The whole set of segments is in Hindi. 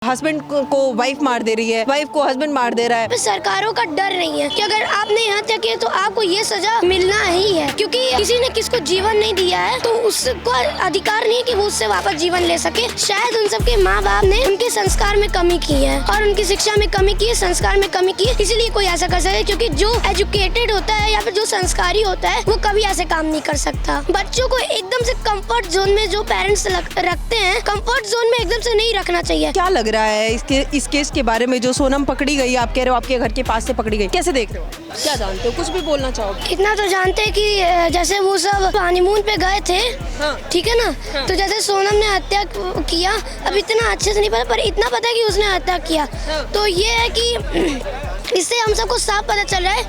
हस्बैंड को वाइफ मार दे रही है, वाइफ को हस्बैंड मार दे रहा है। सरकारों का डर नहीं है कि अगर आपने हत्या की तो आपको ये सजा मिलना ही है, क्योंकि किसी ने किसको जीवन नहीं दिया है तो उसको अधिकार नहीं है कि वो उससे वापस जीवन ले सके। शायद उन सबके माँ बाप ने उनके संस्कार में कमी की है और उनकी शिक्षा में कमी की है, संस्कार में कमी की है, इसीलिए कोई ऐसा कर सकता है। क्योंकि जो एजुकेटेड होता है या फिर जो संस्कारी होता है वो कभी ऐसे काम नहीं कर सकता। बच्चों को एकदम से कंफर्ट जोन में जो पेरेंट्स रखते हैं, कंफर्ट जोन में एकदम से नहीं रखना चाहिए। क्या लग रहा है इस केस के बारे में, जो सोनम पकड़ी गई, आप कह रहे हो आपके घर के पास से पकड़ी गई, कैसे देख रहे हो, क्या जानते हो, कुछ भी बोलना चाहोगे? इतना तो जानते हैं कि जैसे वो सब हनीमून पे गए थे, हाँ। ठीक है ना, हाँ। तो जैसे सोनम ने हत्या किया, अब इतना अच्छे से नहीं पता, पर इतना पता है कि उसने हत्या किया। हाँ। तो ये है कि इससे हम सबको साफ पता चल रहा है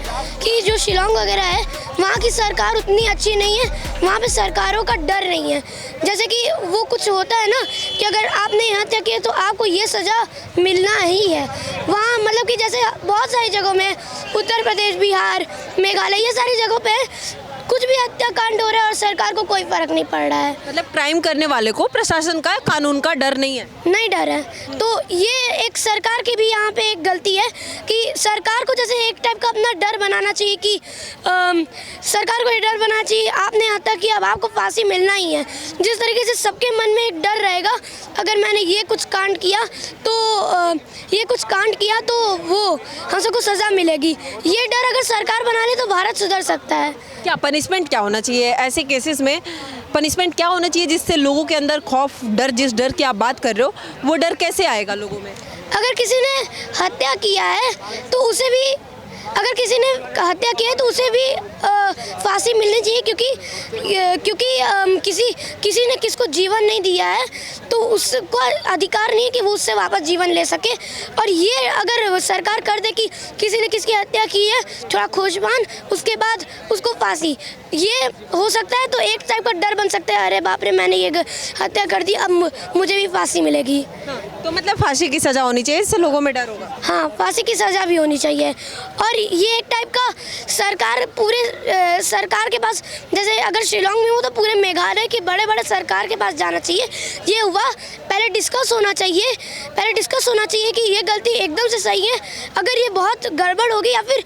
कि जो शिलोंग वगैरह है वहाँ की सरकार उतनी अच्छी नहीं है, वहाँ पे सरकारों का डर नहीं है। जैसे कि वो कुछ होता है ना कि अगर आपने हत्या की तो आपको ये सज़ा मिलना ही है। वहाँ मतलब कि जैसे बहुत सारी जगहों में, उत्तर प्रदेश, बिहार, मेघालय, ये सारी जगहों पे कुछ भी हत्याकांड हो रहा है और सरकार को कोई फर्क नहीं पड़ रहा है। मतलब क्राइम करने वाले को प्रशासन का, कानून का डर नहीं है, नहीं डर है। तो ये एक सरकार की भी यहाँ पे एक गलती है कि सरकार को जैसे एक टाइप का अपना डर बनाना चाहिए कि सरकार को ये डर बनाना चाहिए, आपने हत्या किया अब आपको फांसी मिलना ही है। जिस तरीके से सबके मन में एक डर रहेगा, अगर मैंने ये कुछ कांड किया तो वो हम सबको सज़ा मिलेगी, ये डर अगर सरकार बना ले तो भारत सुधर सकता है। क्या पनिशमेंट क्या होना चाहिए ऐसे केसेस में? पनिशमेंट क्या होना चाहिए जिससे लोगों के अंदर खौफ, डर, जिस डर की आप बात कर रहे हो वो डर कैसे आएगा लोगों में? अगर किसी ने हत्या किया है तो उसे भी, अगर किसी ने हत्या की है तो उसे भी फांसी मिलनी चाहिए, क्योंकि किसी ने किसको जीवन नहीं दिया है तो उसको अधिकार नहीं है कि वो उससे वापस जीवन ले सके। और ये अगर सरकार कर दे कि किसी ने किसकी हत्या की है, थोड़ा खोजबान, उसके बाद उसको फांसी, ये हो सकता है तो एक टाइप का डर बन सकता है, अरे बाप रे मैंने ये हत्या कर दी, अब मुझे भी फांसी मिलेगी। हाँ, तो मतलब फांसी की सज़ा होनी चाहिए, इससे लोगों में डर होगा। हाँ, फांसी की सज़ा भी होनी चाहिए। और ये एक टाइप का सरकार के पास, जैसे अगर शिलोंग में हो तो पूरे मेघालय के बड़े बड़े सरकार के पास जाना चाहिए। ये हुआ, पहले डिस्कस होना चाहिए कि ये गलती एकदम से सही है, अगर ये बहुत गड़बड़ होगी या फिर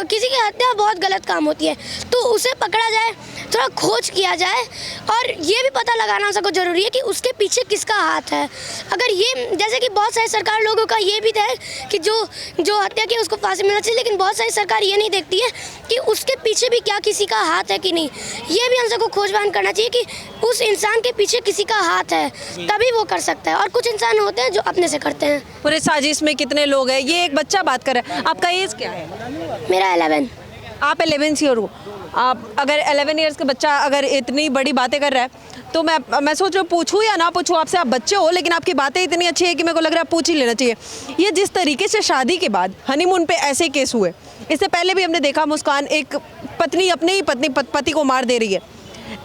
किसी की हत्या बहुत गलत काम होती है तो उसे पकड़ा जाए, थोड़ा खोज किया जाए और ये भी पता लगाना सबको ज़रूरी है कि उसके पीछे किसका हाथ है। अगर ये, जैसे कि बहुत सारे सरकार लोगों का ये भी है कि जो हत्या की उसको फांसी मिलना चाहिए, लेकिन बहुत सारी सरकार ये नहीं देखती है कि उसके पीछे भी क्या किसी का हाथ है कि नहीं। ये भी हम सबको खोजबान करना चाहिए कि उस इंसान के पीछे किसी का हाथ है, तभी वो कर सकता है। और कुछ इंसान होते हैं जो अपने से करते हैं। पूरे साजिश में कितने लोग हैं? ये एक बच्चा बात कर रहा है, आपका एज क्या है? मेरा 11। आप 11 ईयर हो। आप अगर 11 ईयर्स का बच्चा अगर इतनी बड़ी बातें कर रहा है तो मैं सोच रहा हूँ पूछूँ या ना पूछूँ आपसे। आप बच्चे हो लेकिन आपकी बातें इतनी अच्छी है कि मेरे को लग रहा है पूछ ही लेना चाहिए। ये जिस तरीके से शादी के बाद हनीमून पे ऐसे केस हुए, इससे पहले भी हमने देखा मुस्कान एक पत्नी अपने ही पति को मार दे रही है,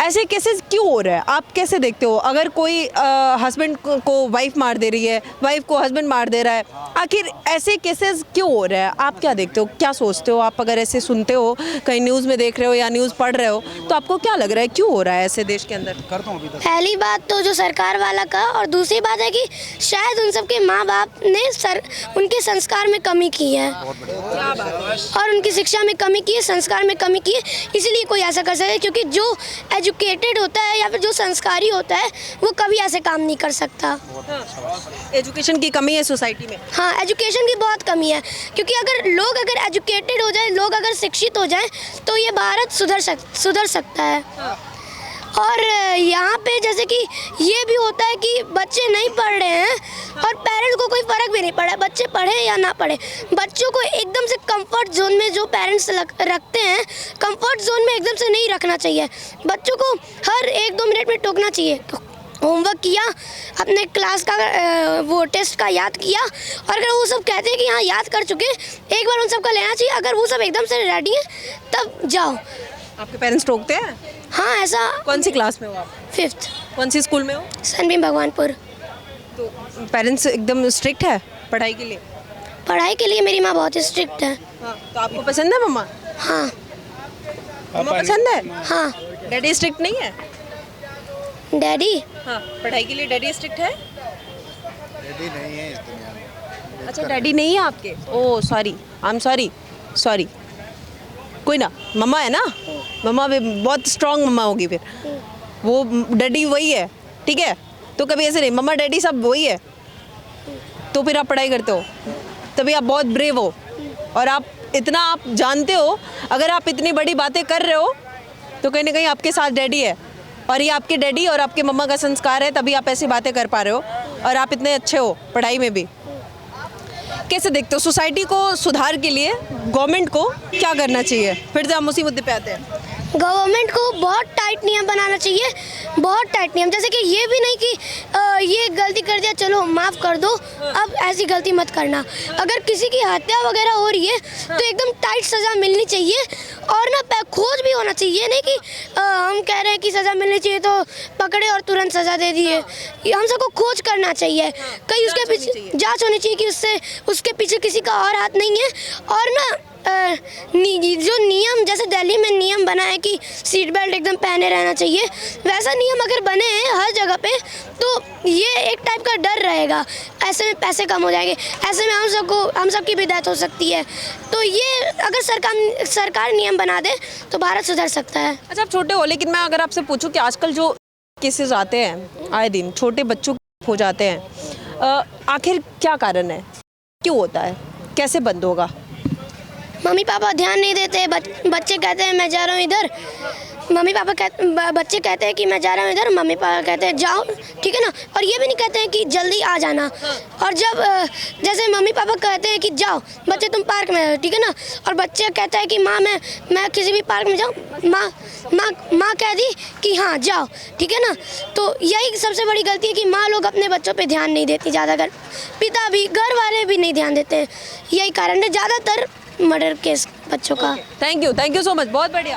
ऐसे केसेस क्यों हो रहे हैं? आप कैसे देखते हो? अगर कोई हस्बैंड को वाइफ मार दे रही है, वाइफ को हस्बैंड मार दे रहा है, आखिर ऐसे केसेस क्यों हो रहे हैं? आप क्या देखते हो, क्या सोचते हो? आप अगर ऐसे सुनते हो, कहीं न्यूज़ में देख रहे हो या न्यूज़ पढ़ रहे हो, तो आपको क्या लग रहा है क्यों हो रहा है ऐसे देश के अंदर? पहली बात तो जो सरकार वाला का, और दूसरी बात है कि शायद उन सबके माँ बाप ने उनके संस्कार में कमी की है और उनकी शिक्षा में कमी की है, संस्कार में कमी की है, इसीलिए कोई ऐसा कर सकता है। क्योंकि जो एजुकेटेड होता है या फिर जो संस्कारी होता है वो कभी ऐसे काम नहीं कर सकता। एजुकेशन की कमी है सोसाइटी में। हाँ, एजुकेशन की बहुत कमी है, क्योंकि अगर लोग एजुकेटेड हो जाए, लोग अगर शिक्षित हो जाए तो ये भारत सुधर सकता है। और यहाँ पे जैसे कि ये भी होता है कि बच्चे नहीं पढ़ रहे हैं और पेरेंट्स को कोई फ़र्क भी नहीं पड़ा है, बच्चे पढ़े या ना पढ़े। बच्चों को एकदम से कंफर्ट जोन में जो पेरेंट्स रखते हैं, कंफर्ट जोन में एकदम से नहीं रखना चाहिए। बच्चों को हर 1-2 मिनट में टोकना चाहिए। होमवर्क किया, अपने क्लास का वो टेस्ट का याद किया, और अगर वो सब कहते हैं कि हाँ याद कर चुके, एक बार उन सब का लेना चाहिए। अगर वो सब एकदम से रेडी हैं तब जाओ। आपके पेरेंट्स टोकते हैं? हाँ, ऐसा। कौन सी क्लास में हो आप? 5th। कौन सी स्कूल में हो? सनबीम भगवानपुर। तो पेरेंट्स एकदम स्ट्रिक्ट है पढ़ाई के लिए? पढ़ाई के लिए मेरी माँ बहुत स्ट्रिक्ट है। हाँ, तो आपको पसंद है मम्मा? हाँ। मम्मा पसंद है? हाँ। डैडी स्ट्रिक्ट नहीं है? डैडी? हाँ, पढ़ाई के लिए डैडी स्ट्रिक्ट है? डैडी नहीं है इस दुनिया में। अच्छा डैडी नहीं है आपके? Oh sorry, I am sorry, sorry. कोई ना, मम्मा है ना, मम्मा भी बहुत स्ट्रांग मम्मा होगी फिर। वो डैडी वही है, ठीक है? तो कभी ऐसे नहीं, मम्मा डैडी सब वही है। तो फिर आप पढ़ाई करते हो, तभी आप बहुत ब्रेव हो और आप इतना आप जानते हो, अगर आप इतनी बड़ी बातें कर रहे हो तो कहीं ना कहीं आपके साथ डैडी है और ये आपके डैडी और आपके मम्मा का संस्कार है, तभी आप ऐसी बातें कर पा रहे हो और आप इतने अच्छे हो पढ़ाई में भी। कैसे देखते हो सोसाइटी को सुधार के लिए गवर्नमेंट को क्या करना चाहिए? फिर से हम उसी मुद्दे पे आते हैं। गवर्नमेंट को बहुत टाइट नियम बनाना चाहिए, बहुत टाइट नियम। जैसे कि ये भी नहीं कि ये गलती कर दिया चलो माफ़ कर दो, अब ऐसी गलती मत करना। अगर किसी की हत्या वगैरह हो रही है तो एकदम टाइट सज़ा मिलनी चाहिए और ना खोज भी होना चाहिए। नहीं कि हम कह रहे हैं कि सज़ा मिलनी चाहिए तो पकड़े और तुरंत सज़ा दे दिए। हम सबको खोज करना चाहिए, कहीं उसके पीछे जाँच होनी चाहिए कि उसके पीछे किसी का और हाथ नहीं है। और ना जो नियम, जैसे दिल्ली में नियम बना है कि सीट बेल्ट एकदम पहने रहना चाहिए, वैसा नियम अगर बने हैं हर जगह पे तो ये एक टाइप का डर रहेगा। ऐसे में पैसे कम हो जाएंगे, ऐसे में हम सबकी भी डेथ हो सकती है। तो ये अगर सरकार नियम बना दे तो भारत सुधर सकता है। अच्छा आप छोटे हो, लेकिन मैं अगर आपसे पूछूं कि आजकल जो केसेस आते हैं आए दिन, छोटे बच्चों हो जाते हैं, आखिर क्या कारण है, क्यों होता है, कैसे बंद होगा? मम्मी पापा ध्यान नहीं देते, बच्चे कहते हैं मैं जा रहा हूँ इधर, बच्चे कहते हैं कि मैं जा रहा हूँ इधर, मम्मी पापा कहते हैं जाओ, ठीक है ना। और ये भी नहीं कहते हैं कि जल्दी आ जाना। और जब जैसे मम्मी पापा कहते हैं कि जाओ बच्चे तुम पार्क में, ठीक है ना, और बच्चे कहता है कि माँ मैं किसी भी पार्क में जाऊँ, माँ कह दी कि हाँ जाओ, ठीक है ना। तो यही सबसे बड़ी गलती है कि माँ लोग अपने बच्चों पे ध्यान नहीं देती ज़्यादातर, पिता भी, घर वाले भी नहीं ध्यान देते। यही कारण है ज़्यादातर मर्डर केस बच्चों का। थैंक यू सो मच, बहुत बढ़िया।